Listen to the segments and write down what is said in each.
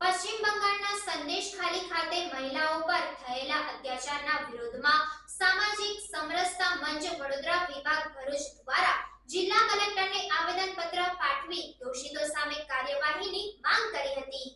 પશ્ચિમ બંગાળના સંદેશખાલી ખાતે મહિલાઓ પર થયેલા અત્યાચારના વિરોધમાં સામાજિક સમરસતા મંચ વડોદરા વિભાગ ભરૂચ દ્વારા જિલ્લા કલેક્ટરને આવેદનપત્ર પાઠવી દોષિતો સામે કાર્યવાહીની માંગ કરી હતી।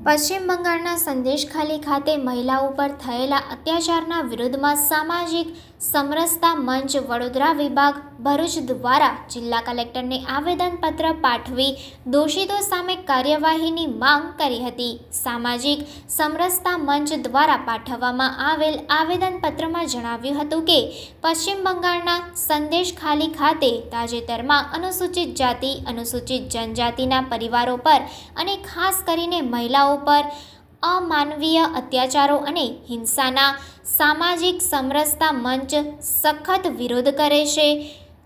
પશ્ચિમ બંગાળના સંદેશખાલી ખાતે મહિલાઓ પર થયેલા અત્યાચારના વિરોધમાં સામાજિક સમરસતા મંચ વડોદરા વિભાગ ભરૂચ દ્વારા જિલ્લા કલેક્ટરને આવેદનપત્ર પાઠવી દોષિતો સામે કાર્યવાહીની માંગ કરી હતી। સામાજિક સમરસતા મંચ દ્વારા પાઠવવામાં આવેલ આવેદનપત્રમાં જણાવ્યું હતું કે પશ્ચિમ બંગાળના સંદેશખાલી ખાતે તાજેતરમાં અનુસૂચિત જાતિ અનુસૂચિત જનજાતિના પરિવારો પર અને ખાસ કરીને મહિલાઓ પર અમાનવીય અત્યાચારો અને હિંસાના સામાજિક સમરસતા મંચ સખત વિરોધ કરે છે।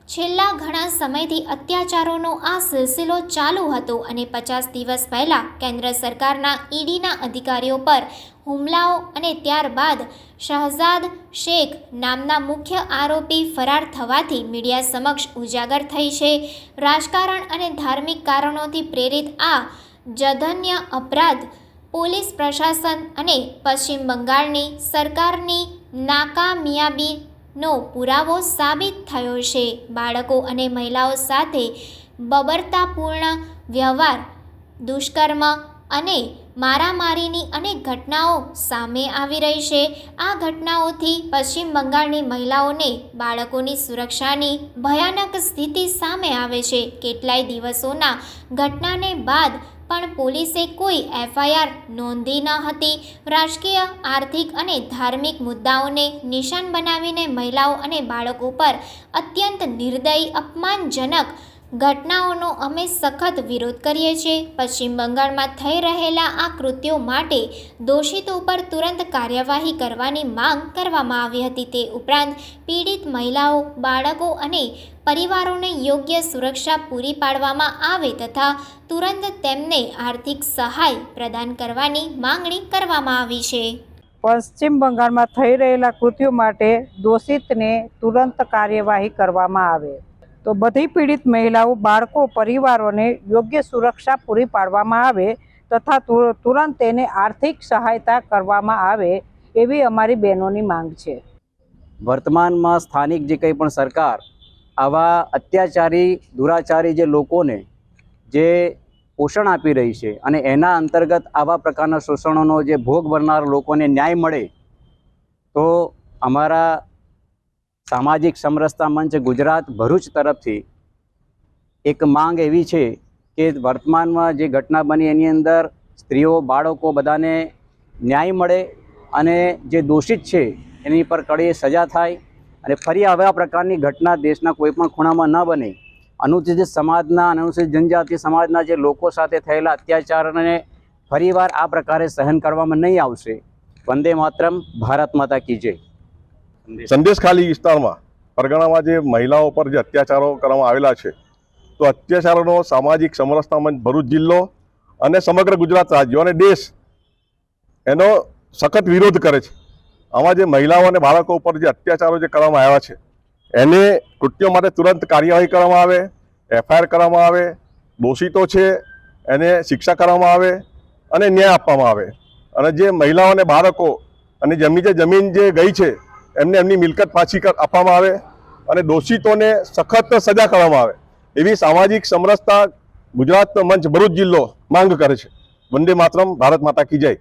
છેલ્લા ઘણા સમયથી અત્યાચારોનો આ સિલસિલો ચાલુ હતો અને 50 દિવસ પહેલાં કેન્દ્ર સરકારના ઈડીના અધિકારીઓ પર હુમલાઓ અને ત્યારબાદ શહજાદ શેખ નામના મુખ્ય આરોપી ફરાર થવાથી મીડિયા સમક્ષ ઉજાગર થઈ છે। રાજકારણ અને ધાર્મિક કારણોથી પ્રેરિત આ જઘન્ય અપરાધ પોલીસ પ્રશાસન અને પશ્ચિમ બંગાળની સરકારની નાકામયાબીનો પુરાવો સાબિત થયો છે। બાળકો અને મહિલાઓ સાથે બર્બરતાપૂર્ણ વ્યવહાર, દુષ્કર્મ અને મારામારીની અનેક ઘટનાઓ સામે આવી રહી છે। આ ઘટનાઓથી પશ્ચિમ બંગાળની મહિલાઓને બાળકોની સુરક્ષાની ભયાનક સ્થિતિ સામે આવે છે। કેટલાય દિવસોના ઘટનાને બાદ પણ પોલીસે કોઈ એફઆઈઆર નોંધી ન હતી। રાજકીય, આર્થિક અને ધાર્મિક મુદ્દાઓને નિશાન બનાવીને મહિલાઓ અને બાળકો પર અત્યંત નિર્દયી અપમાનજનક ઘટનાઓનો અમે સખત વિરોધ કરીએ છીએ। પશ્ચિમ બંગાળમાં થઈ રહેલા આ કૃત્યો માટે દોષિતો પર તુરંત કાર્યવાહી કરવાની માંગ કરવામાં આવી હતી। તે ઉપરાંત પીડિત મહિલાઓ, બાળકો અને પરિવારોને યોગ્ય સુરક્ષા પૂરી પાડવામાં આવે તથા તુરંત તેમને આર્થિક સહાય પ્રદાન કરવાની માંગણી કરવામાં આવી છે। પશ્ચિમ બંગાળમાં થઈ રહેલા કૃત્યો માટે દોષિતને તુરંત કાર્યવાહી કરવામાં આવે તો બધી પીડિત મહિલાઓ, બાળકો, પરિવારોને યોગ્ય સુરક્ષા પૂરી પાડવામાં આવે તથા તુરંત તેને આર્થિક સહાયતા કરવામાં આવે એવી અમારી બહેનોની માંગ છે। વર્તમાનમાં સ્થાનિક જે કંઈ પણ સરકાર આવા અત્યાચારી, દુરાચારી જે લોકોને જે પોષણ આપી રહી છે અને એના અંતર્ગત આવા પ્રકારના શોષણોનો જે ભોગ બનનાર લોકોને ન્યાય મળે તો અમારા સામાજિક સમરસતા મંચ ગુજરાત ભરૂચ તરફથી એક માંગ એવી છે કે વર્તમાનમાં જે ઘટના બની એની અંદર સ્ત્રીઓ, બાળકો બધાને ન્યાય મળે અને જે દોષિત છે એની પર કડક સજા થાય અને ફરી આવા પ્રકારની ઘટના દેશના કોઈપણ ખૂણામાં ન બને। અનુસૂચિત સમાજના, અનુસૂચિત જનજાતિ સમાજના જે લોકો સાથે થયેલા અત્યાચારને ફરીવાર આ પ્રકારે સહન કરવામાં નહીં આવશે। વંદે માતરમ, ભારત માતા કી જય। સંદેશખાલી વિસ્તારમાં પરગણામાં જે મહિલાઓ પર જે અત્યાચારો કરવામાં આવેલા છે તો અત્યાચારોનો સામાજિક સમરસતા મંચ ભરૂચ જિલ્લો અને સમગ્ર ગુજરાત રાજ્ય અને દેશ એનો સખત વિરોધ કરે છે। આમાં જે મહિલાઓ અને બાળકો ઉપર જે અત્યાચારો જે કરવામાં આવ્યા છે એને કૃત્યો માટે તુરંત કાર્યવાહી કરવામાં આવે, એફઆઈઆર કરવામાં આવે, દોષિતો છે એને શિક્ષા કરવામાં આવે અને ન્યાય આપવામાં આવે અને જે મહિલાઓ અને બાળકો અને જેમની જે જમીન જે ગઈ છે એમને એમની મિલકત પાછી આપવામાં આવે અને દોષિતોને સખત સજા કરવામાં આવે એવી સામાજિક સમરસતા ગુજરાત મંચ ભરૂચ જિલ્લો માંગ કરે છે। વંદે માતરમ, ભારત માતા કી જય।